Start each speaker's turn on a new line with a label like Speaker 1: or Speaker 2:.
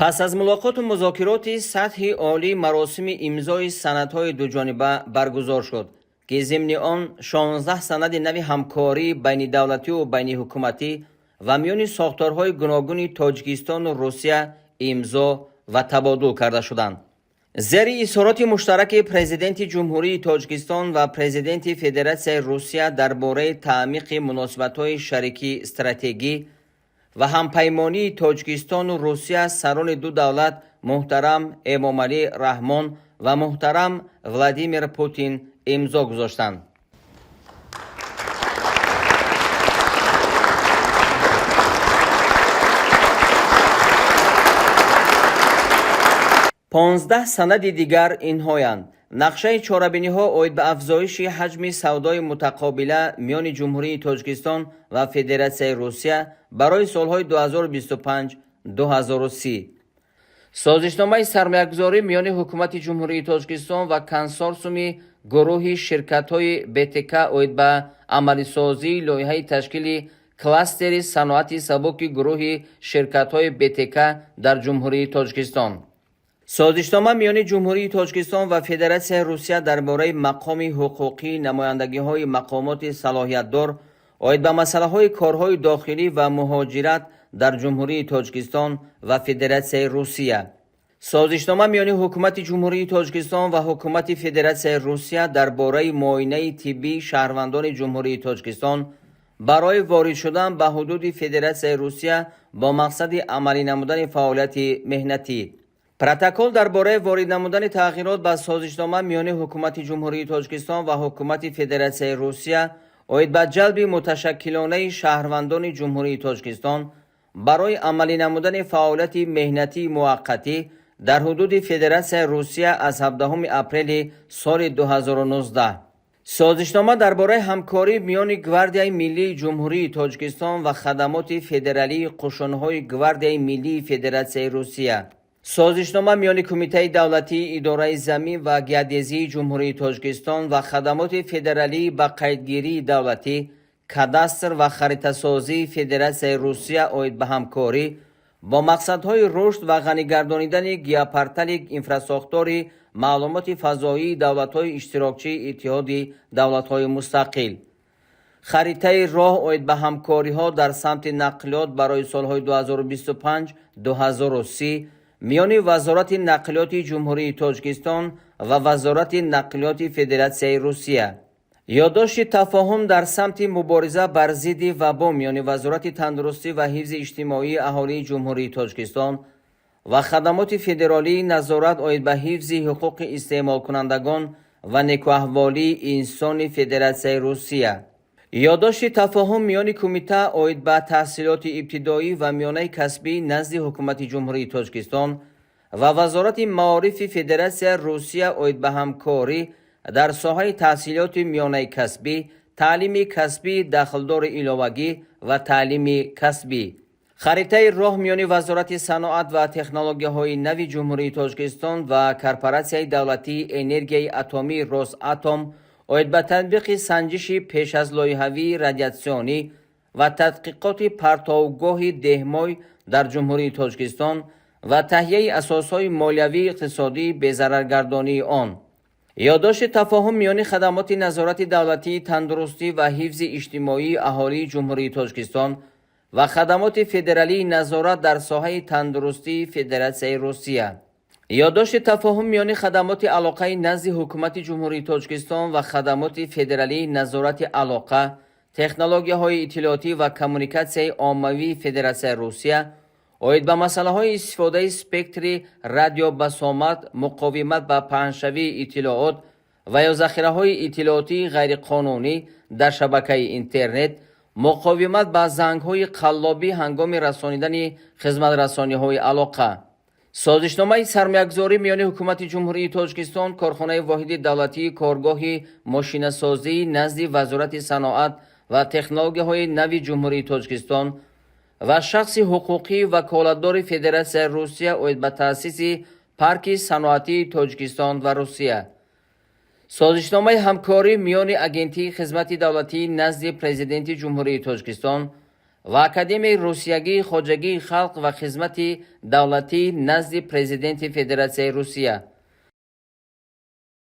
Speaker 1: پس از ملاقات و مذاکرات سطح عالی مراسم امضای سندهای دوجانبه برگزار شد که ضمن آن 16 سند نو همکاری بین دولتی و بین حکومتی و میان ساختارهای گوناگون تاجیکستان و روسیه امضا و تبادل کرده شدند. زیر اظهارات مشترک پرزیدنت جمهوری تاجیکستان و پرزیدنت فدراسیون روسیه درباره تعمیق مناسبت‌های شریکی استراتژیکی و همپیمانی تاجیکستان و روسیه، سران دو دولت محترم امامعلی رحمان و محترم ولادیمیر پوتین امضا گذاشتند. پانزده سند دیگر اینهایند: نقشه چاره‌بینی‌ها اوید به افزایش حجم سودای متقابله میان جمهوری تاجیکستان و فدراسیون روسیه برای سالهای 2025-2030. سازشنامه سرمایه‌گذاری میان حکومت جمهوری تاجیکستان و کنسورسیوم گروه شرکت‌های BTK اوید به عملی‌سازی لایحه تشکیل کلاستر صنعت سبک گروه شرکت‌های BTK در جمهوری تاجیکستان. سازشنامه میان جمهوری تاجیکستان و فدراسیون روسیه درباره مقام حقوقی نمایندگی‌های مقامات صلاحیت‌دار اوید به مسائل کارهای داخلی و مهاجرت در جمهوری تاجیکستان و فدراسیون روسیه. سازشنامه میان حکومت جمهوری تاجیکستان و حکومت فدراسیون روسیه درباره معاینه طبی شهروندان جمهوری تاجیکستان برای وارد شدن به حدود فدراسیون روسیه با مقصد عملی نمودن فعالیت مهنتی. پروتکل درباره وارد نمودن تغییرات به سازشنامه میان حکومت جمهوری تاجیکستان و حکومت فدراسیون روسیه اوید به جلب متشکلانه شهروندان جمهوری تاجیکستان برای عملی نمودن فعالیت مهنتی موقتی در حدود فدراسیون روسیه از 17 اپریل سال 2019. سازشنامه درباره همکاری میان گواردیای ملی جمهوری تاجیکستان و خدمات فدرالی قشون‌های گواردیای ملی فدراسیون روسیه. سازشنامه میان کمیته دولتی اداره زمین و گردشی جمهوری تاجیکستان و خدمات فدرالی با قیدگیری دولتی کاداستر و خریطه سازی فدراسیون روسیه اوید به همکاری با مقصدهای رشد و غنی‌گردانیدن گیاپارتالیک اینفراستراکتور معلومات فضایی دولت‌های اشتراکچی اتحاد دولت‌های مستقل. خریطه راه اوید به همکاری‌ها در سمت نقلیات برای سال‌های 2025-2030 میان وزارت نقلیات جمهوری تاجیکستان و وزارت نقلیات فدراسیون روسیه. یادداشت تفاهم در سمت مبارزه بر ضد وبا میان وزارت تندرستی و حفظ اجتماعی اهالی جمهوری تاجیکستان و خدمات فدرالی نظارت اوید به حفظ حقوق استعمال کنندگان و نیکوحوالی انسان فدراسیون روسیه. یادداشت تفاهم میان کمیته اوید به تحصیلات ابتدایی و میانه کسبی نزد حکومت جمهوری تاجیکستان و وزارت معارف فدراسیون روسیه اوید به همکاری در ساحه تحصیلات میانه کسبی، تعلیم کسبی داخلدار علاوگی و تعلیم کسبی. خریطه راه میان وزارت صنعت و تکنولوژی‌های نو جمهوری تاجیکستان و کارپوراسیون دولتی انرژی اتمی روساتم اوید به تطبیق سنجش پیش از لایحه‌ای رادیاسیونی و تحقیقات پرتوگاه دهمای در جمهوری تاجیکستان و تهیه اساسهای مالیوی اقتصادی به ضررگردانی آن. یادداشت تفاهم میان خدمات نظارت دولتی تندرستی و حفظ اجتماعی اهالی جمهوری تاجیکستان و خدمات فدرالی نظارت در ساحه تندرستی فدراسیون روسیه. یادداشت تفاهم میان خدمات علاقه نزد حکومت جمهوری تاجیکستان و خدمات فدرالی نظارت علاقه تکنولوژی‌های اطلاعاتی و کمونیکاسیون عمومی فدراسیون روسیه اوید به مسائل استفاده اسپکتر رادیو بسامد، مقاومت به پهنشوی اطلاعات و یا ذخیره‌های اطلاعاتی غیرقانونی در شبکه اینترنت، مقاومت به زنگ‌های قلابی هنگام رسانیدن خدمات رسانی‌های علاقه. سازشنامه سرمایه‌گذاری میان حکومت جمهوری تاجیکستان، کارخانه واحد دولتی کارگاه ماشینه‌سازی نزد وزارت صنعت و تکنولوژی‌های نو جمهوری تاجیکستان و شخص حقوقی وکالتدار فدراسیون روسیه اوید به تأسیس پارک صنعتی تاجیکستان و روسیه. سازشنامه همکاری میان اگنتی خدمت دولتی نزد پرزیدنت جمهوری تاجیکستان و اکادمی روسیگی خوجگی خلق و خدمت دولتی نزد پرزیدنت فدراسیای روسیه